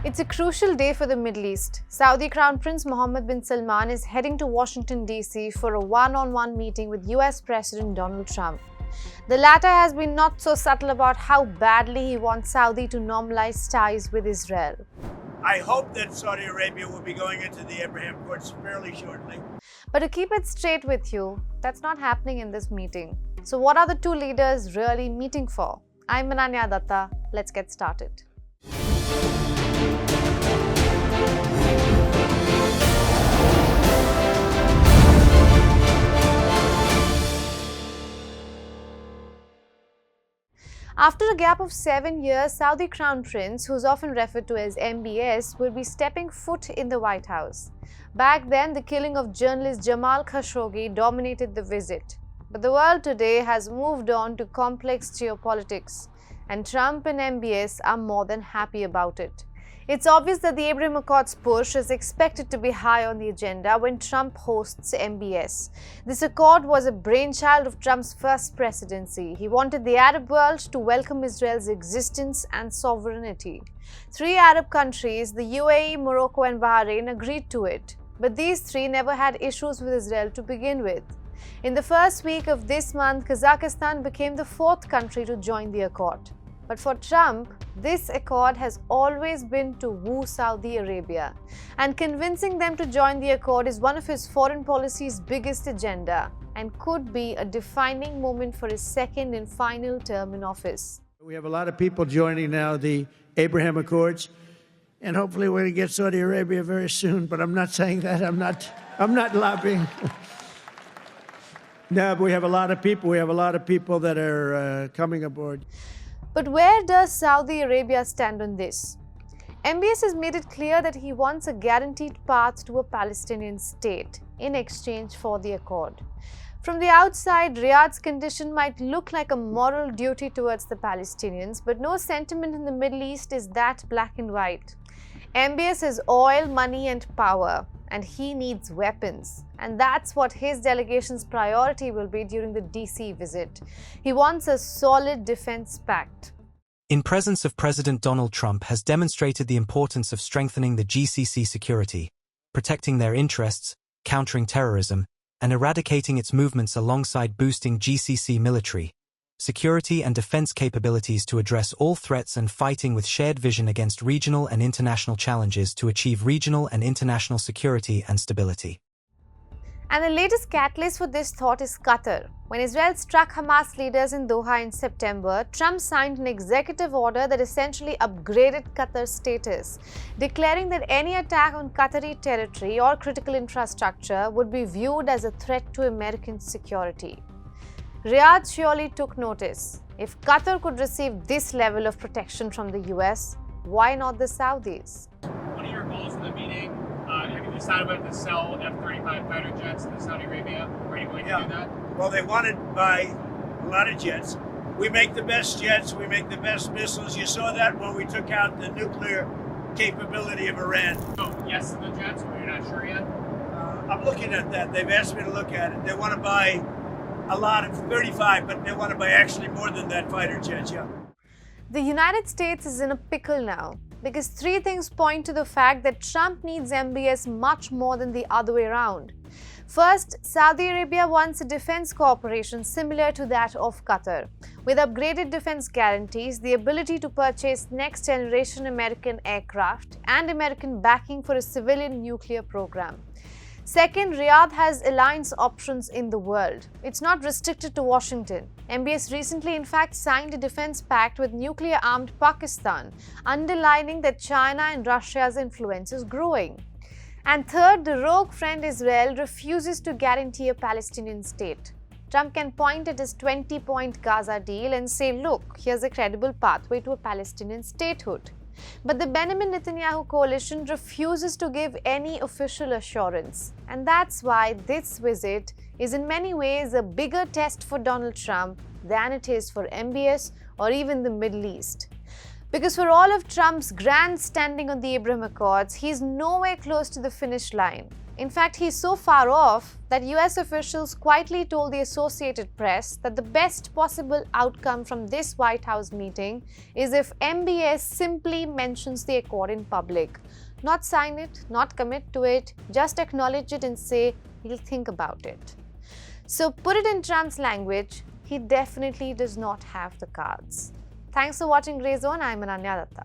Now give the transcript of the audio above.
It's a crucial day for the Middle East. Saudi Crown Prince Mohammed bin Salman is heading to Washington, D.C. for a one-on-one meeting with US President Donald Trump. The latter has been not so subtle about how badly he wants Saudi to normalize ties with Israel. I hope that Saudi Arabia will be going into the Abraham Accords fairly shortly. But to keep it straight with you, that's not happening in this meeting. So what are the two leaders really meeting for? I'm Ananya Dutta. Let's get started. After a gap of 7 years, Saudi Crown Prince, who's often referred to as MBS, will be stepping foot in the White House. Back then, the killing of journalist Jamal Khashoggi dominated the visit. But the world today has moved on to complex geopolitics, and Trump and MBS are more than happy about it. It's obvious that the Abraham Accords push is expected to be high on the agenda when Trump hosts MBS. This accord was a brainchild of Trump's first presidency. He wanted the Arab world to welcome Israel's existence and sovereignty. 3 Arab countries, the UAE, Morocco and Bahrain, agreed to it. But these 3 never had issues with Israel to begin with. In the first week of this month, Kazakhstan became the 4th country to join the accord. But for Trump, this accord has always been to woo Saudi Arabia, and convincing them to join the accord is one of his foreign policy's biggest agenda and could be a defining moment for his second and final term in office. We have a lot of people joining now the Abraham Accords, and hopefully we're going to get Saudi Arabia very soon, but I'm not saying that. I'm not lobbying. No, but we have a lot of people. We have a lot of people that are coming aboard. But where does Saudi Arabia stand on this? MBS has made it clear that he wants a guaranteed path to a Palestinian state in exchange for the accord. From the outside, Riyadh's condition might look like a moral duty towards the Palestinians, but no sentiment in the Middle East is that black and white. MBS has oil, money and power, and he needs weapons. And that's what his delegation's priority will be during the DC visit. He wants a solid defense pact. In presence of President Donald Trump has demonstrated the importance of strengthening the GCC security, protecting their interests, countering terrorism, and eradicating its movements alongside boosting GCC military, security and defense capabilities to address all threats and fighting with shared vision against regional and international challenges to achieve regional and international security and stability. And the latest catalyst for this thought is Qatar. When Israel struck Hamas leaders in Doha in September, Trump signed an executive order that essentially upgraded Qatar's status, declaring that any attack on Qatari territory or critical infrastructure would be viewed as a threat to American security. Riyadh surely took notice. If Qatar could receive this level of protection from the US, why not the Saudis? One of your goals in the meeting, have you decided whether to sell F-35 fighter jets to Saudi Arabia? Are you going to do that? Well, they want to buy a lot of jets. We make the best jets. We make the best missiles. You saw that when we took out the nuclear capability of Iran. So, yes to the jets, or you're not sure yet? I'm looking at that. They've asked me to look at it. They want to buy a lot of 35, but they want to buy actually more than that fighter jets, yeah. The United States is in a pickle now, because 3 things point to the fact that Trump needs MBS much more than the other way around. First, Saudi Arabia wants a defense cooperation similar to that of Qatar, with upgraded defense guarantees, the ability to purchase next-generation American aircraft, and American backing for a civilian nuclear program. Second, Riyadh has alliance options in the world. It's not restricted to Washington. MBS recently, in fact, signed a defense pact with nuclear-armed Pakistan, underlining that China and Russia's influence is growing. And third, the rogue friend Israel refuses to guarantee a Palestinian state. Trump can point at his 20-point Gaza deal and say, look, here's a credible pathway to a Palestinian statehood. But the Benjamin Netanyahu coalition refuses to give any official assurance. And that's why this visit is in many ways a bigger test for Donald Trump than it is for MBS or even the Middle East. Because for all of Trump's grandstanding on the Abraham Accords, he's nowhere close to the finish line. In fact, he's so far off that US officials quietly told the Associated Press that the best possible outcome from this White House meeting is if MBS simply mentions the accord in public. Not sign it, not commit to it, just acknowledge it and say he'll think about it. So put it in Trump's language, he definitely does not have the cards. Thanks for watching Grey Zone. I'm Ananya Dutta.